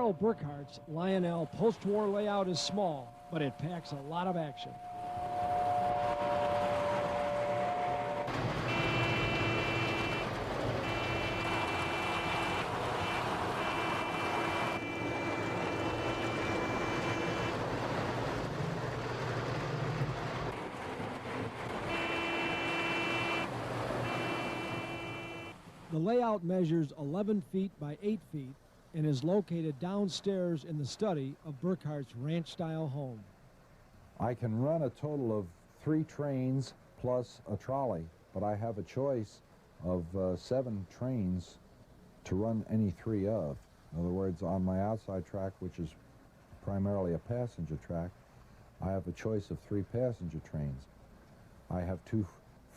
Carl Burkhart's Lionel post-war layout is small, but it packs a lot of action. The layout measures 11 feet by 8 feet and is located downstairs in the study of Burkhart's ranch-style home. I can run a total of 3 trains plus a trolley, but I have a choice of 7 trains to run any 3 of. In other words, on my outside track, which is primarily a passenger track, I have a choice of 3 passenger trains. I have 2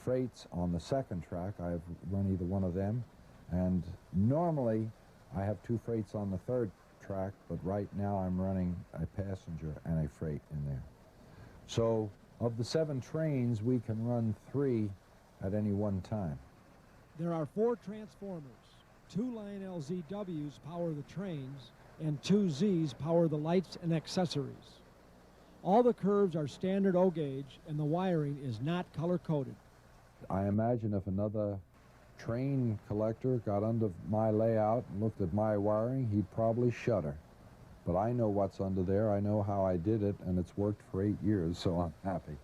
freights on the second track. I have run either one of them, and normally I have 2 freights on the third track, but right now I'm running a passenger and a freight in there. So of the 7 trains, we can run 3 at any one time. There are 4 transformers. 2 Lionel ZWs power the trains, and 2 Zs power the lights and accessories. All the curves are standard O gauge, and the wiring is not color-coded. I imagine if another train collector got under my layout and looked at my wiring, he'd probably shudder. But I know what's under there, I know how I did it, and it's worked for 8 years, so I'm happy.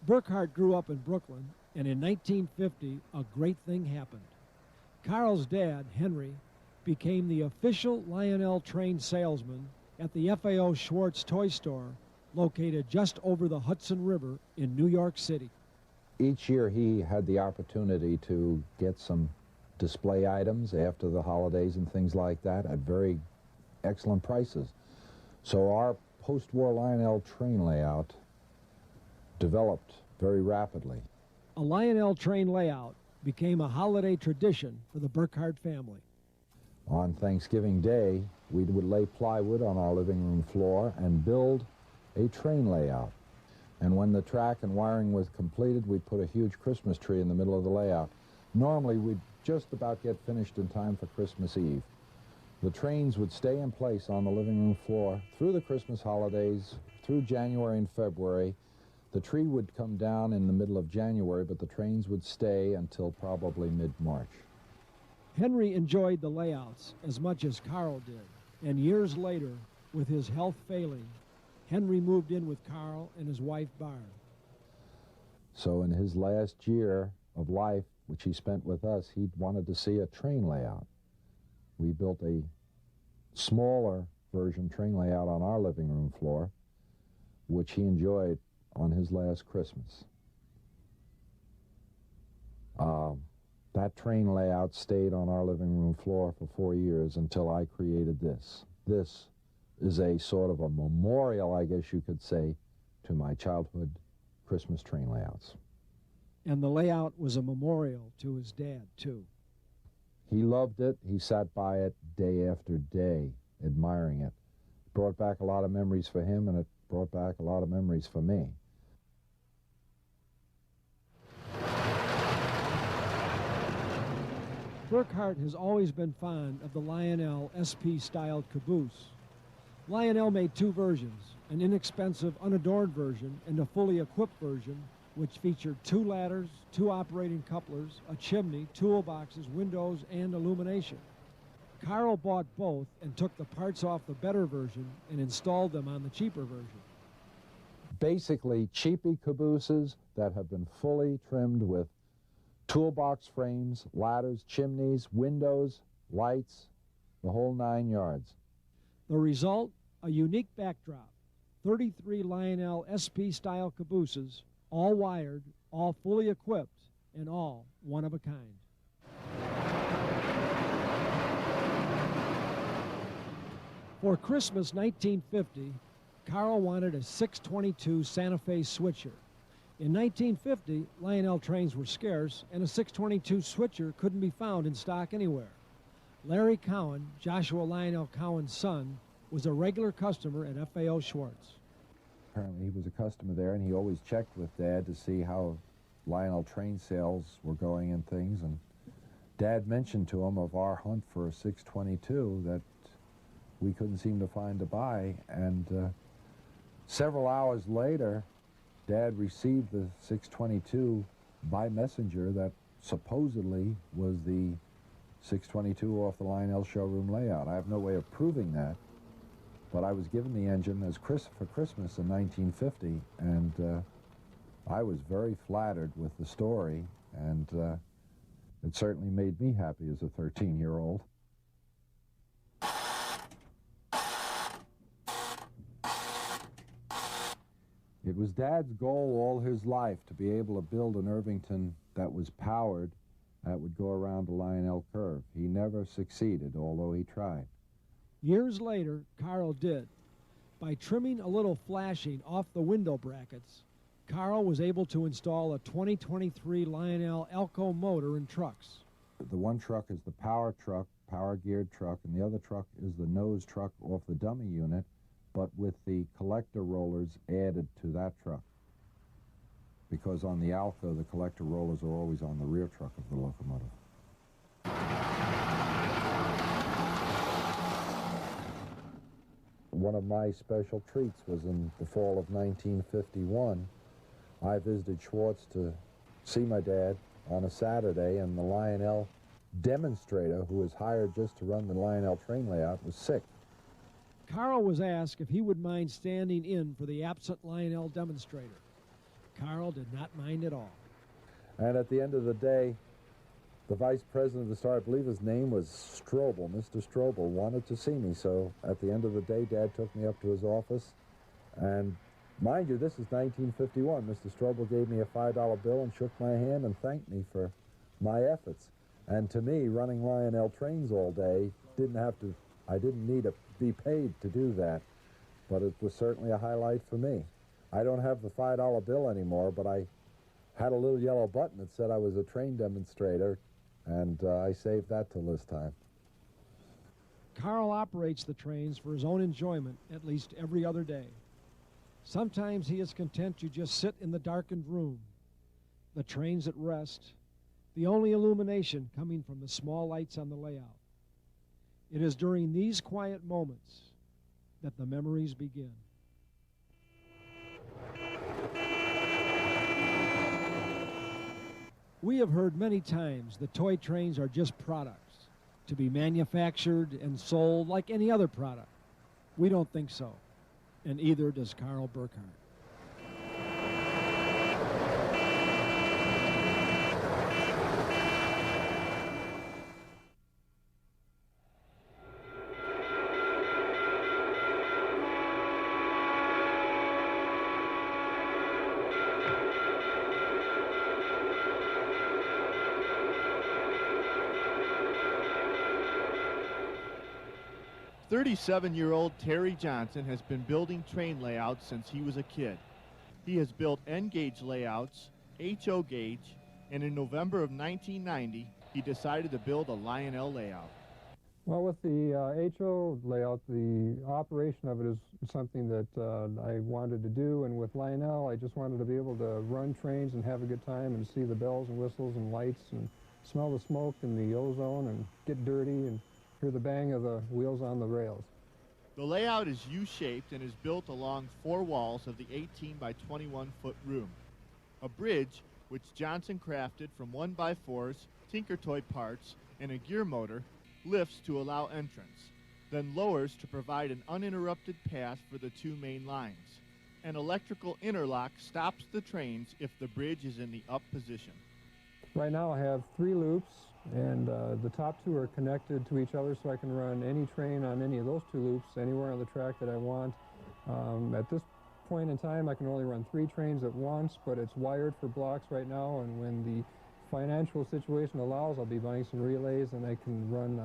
Burkhart grew up in Brooklyn, and in 1950, a great thing happened. Carl's dad, Henry, became the official Lionel train salesman at the FAO Schwartz toy store, located just over the Hudson River in New York City. Each year he had the opportunity to get some display items after the holidays and things like that at very excellent prices. So our post-war Lionel train layout developed very rapidly. A Lionel train layout became a holiday tradition for the Burkhart family. On Thanksgiving Day, we would lay plywood on our living room floor and build a train layout. And when the track and wiring was completed, we'd put a huge Christmas tree in the middle of the layout. Normally, we'd just about get finished in time for Christmas Eve. The trains would stay in place on the living room floor through the Christmas holidays, through January and February. The tree would come down in the middle of January, but the trains would stay until probably mid-March. Henry enjoyed the layouts as much as Carl did, and years later, with his health failing, Henry moved in with Carl and his wife, Barb. So in his last year of life, which he spent with us, he wanted to see a train layout. We built a smaller version train layout on our living room floor, which he enjoyed on his last Christmas. That train layout stayed on our living room floor for 4 years until I created this. This is a sort of a memorial, I guess you could say, to my childhood Christmas train layouts. And the layout was a memorial to his dad, too. He loved it. He sat by it day after day, admiring it. It brought back a lot of memories for him, and it brought back a lot of memories for me. Burkhart has always been fond of the Lionel SP-styled caboose. Lionel made 2 versions, an inexpensive, unadorned version and a fully equipped version, which featured 2 ladders, 2 operating couplers, a chimney, toolboxes, windows, and illumination. Carl bought both and took the parts off the better version and installed them on the cheaper version. Basically, cheapy cabooses that have been fully trimmed with toolbox frames, ladders, chimneys, windows, lights, the whole 9 yards. The result, a unique backdrop. 33 Lionel SP-style cabooses, all wired, all fully equipped, and all one of a kind. For Christmas 1950, Carl wanted a 622 Santa Fe switcher. In 1950, Lionel trains were scarce, and a 622 switcher couldn't be found in stock anywhere. Larry Cowan, Joshua Lionel Cowan's son, was a regular customer at FAO Schwartz. Apparently he was a customer there, and he always checked with Dad to see how Lionel train sales were going and things, and Dad mentioned to him of our hunt for a 622 that we couldn't seem to find to buy, and several hours later, Dad received the 622 by messenger that supposedly was the 622 off the Lionel showroom layout. I have no way of proving that, but I was given the engine as for Christmas in 1950, and I was very flattered with the story, and it certainly made me happy as a 13-year-old. It was Dad's goal all his life to be able to build an Irvington that was powered, that would go around the Lionel curve. He never succeeded, although he tried. Years later, Carl did. By trimming a little flashing off the window brackets, Carl was able to install a 2023 Lionel Elco motor in trucks. The one truck is the power truck, power-geared truck, and the other truck is the nose truck off the dummy unit, but with the collector rollers added to that truck. Because on the Alco, the collector rollers are always on the rear truck of the locomotive. One of my special treats was in the fall of 1951. I visited Schwartz to see my dad on a Saturday, and the Lionel demonstrator, who was hired just to run the Lionel train layout, was sick. Carl was asked if he would mind standing in for the absent Lionel demonstrator. Carl did not mind at all. And at the end of the day, the vice president of the Star, I believe his name was Strobel, Mr. Strobel, wanted to see me. So at the end of the day, Dad took me up to his office. And mind you, this is 1951. Mr. Strobel gave me a $5 bill and shook my hand and thanked me for my efforts. And to me, running Lionel trains all day, I didn't need to be paid to do that. But it was certainly a highlight for me. I don't have the $5 bill anymore, but I had a little yellow button that said I was a train demonstrator, and I saved that till this time. Carl operates the trains for his own enjoyment at least every other day. Sometimes he is content to just sit in the darkened room, the trains at rest, the only illumination coming from the small lights on the layout. It is during these quiet moments that the memories begin. We have heard many times that toy trains are just products, to be manufactured and sold like any other product. We don't think so, and either does Carl Burkhardt. "37-year-old Terry Johnson has been building train layouts since he was a kid. He has built N-gauge layouts, HO gauge, and in November of 1990, he decided to build a Lionel layout. Well, with the HO layout, the operation of it is something that I wanted to do, and with Lionel, I just wanted to be able to run trains and have a good time and see the bells and whistles and lights and smell the smoke and the ozone and get dirty and hear the bang of the wheels on the rails. The layout is U-shaped and is built along 4 walls of the 18 by 21 foot room. A bridge, which Johnson crafted from 1x4s, Tinker Toy parts, and a gear motor, lifts to allow entrance, then lowers to provide an uninterrupted path for the 2 main lines. An electrical interlock stops the trains if the bridge is in the up position. Right now I have 3 loops, and the top 2 are connected to each other, so I can run any train on any of those 2 loops anywhere on the track that I want. At this point in time, I can only run 3 trains at once, but it's wired for blocks right now, and when the financial situation allows, I'll be buying some relays, and I can run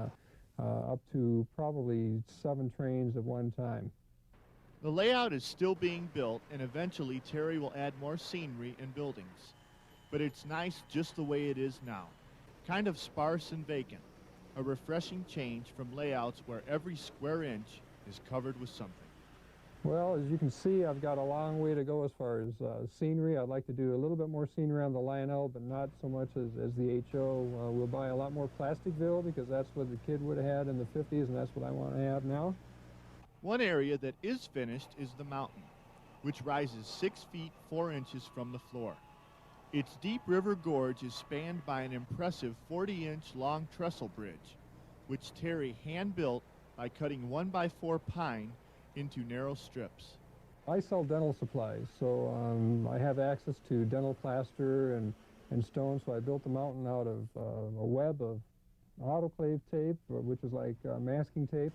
up to probably 7 trains at one time. The layout is still being built, and eventually Terry will add more scenery and buildings. But it's nice just the way it is now. Kind of sparse and vacant. A refreshing change from layouts where every square inch is covered with something. Well, as you can see, I've got a long way to go as far as scenery. I'd like to do a little bit more scenery on the Lionel, but not so much as the HO. We'll buy a lot more Plasticville because that's what the kid would have had in the 50s, and that's what I want to have now. One area that is finished is the mountain, which rises 6 feet 4 inches from the floor. Its deep river gorge is spanned by an impressive 40-inch long trestle bridge, which Terry hand-built by cutting 1x4 pine into narrow strips. I sell dental supplies, so I have access to dental plaster and stone, so I built the mountain out of a web of autoclave tape, which is like masking tape,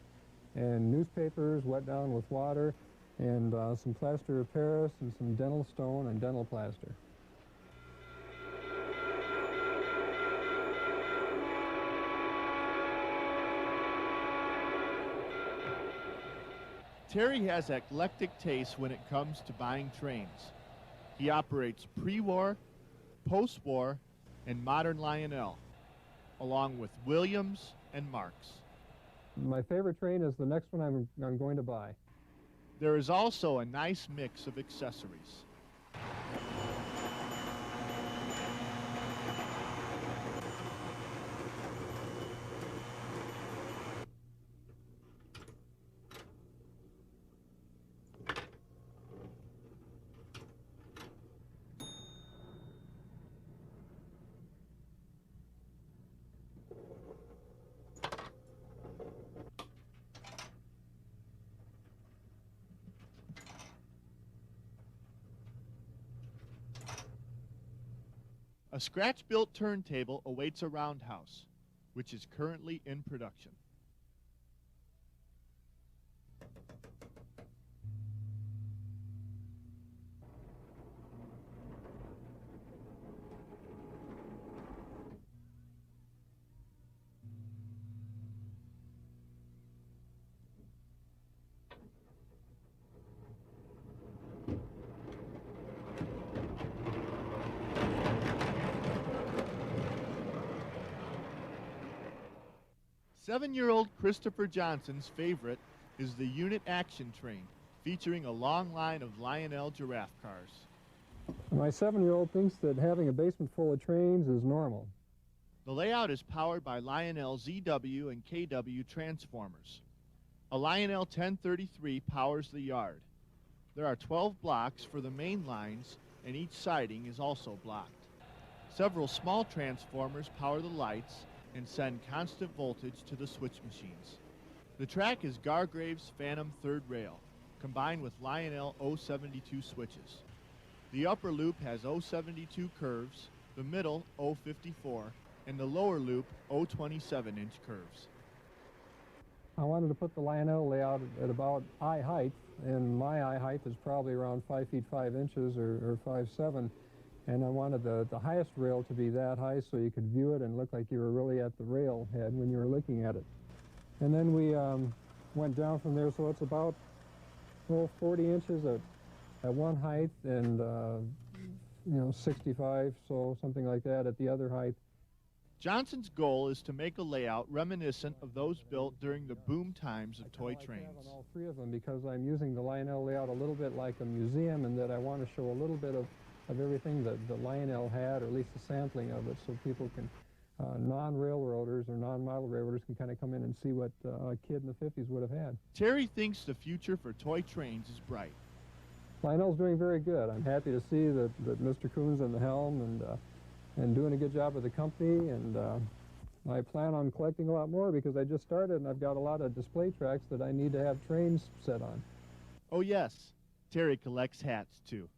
and newspapers wet down with water, and some plaster of Paris and some dental stone and dental plaster. Terry has eclectic taste when it comes to buying trains. He operates pre-war, post-war, and modern Lionel, along with Williams and Marks. My favorite train is the next one I'm going to buy. There is also a nice mix of accessories. A scratch-built turntable awaits a roundhouse, which is currently in production. Seven-year-old Christopher Johnson's favorite is the unit action train, featuring a long line of Lionel giraffe cars. My 7-year-old thinks that having a basement full of trains is normal. The layout is powered by Lionel ZW and KW transformers. A Lionel 1033 powers the yard. There are 12 blocks for the main lines, and each siding is also blocked. Several small transformers power the lights and send constant voltage to the switch machines. The track is Gargrave's Phantom third rail, combined with Lionel 072 switches. The upper loop has 072 curves, the middle 054, and the lower loop 027-inch curves. I wanted to put the Lionel layout at about eye height, and my eye height is probably around 5 feet 5 inches or 5'7", and I wanted the highest rail to be that high so you could view it and look like you were really at the rail head when you were looking at it. And then we went down from there, so it's about 40 inches at one height and 65, so something like that at the other height. Johnson's goal is to make a layout reminiscent of those built during the boom times of toy trains. I like all three of them because I'm using the Lionel layout a little bit like a museum, in that I want to show a little bit of everything that the Lionel had, or at least a sampling of it, so people can, non-railroaders or non-model railroaders can kind of come in and see what a kid in the 50s would have had. Terry thinks the future for toy trains is bright. Lionel's doing very good. I'm happy to see that Mr. Coon's in the helm and doing a good job with the company, and I plan on collecting a lot more because I just started and I've got a lot of display tracks that I need to have trains set on. Oh yes, Terry collects hats too.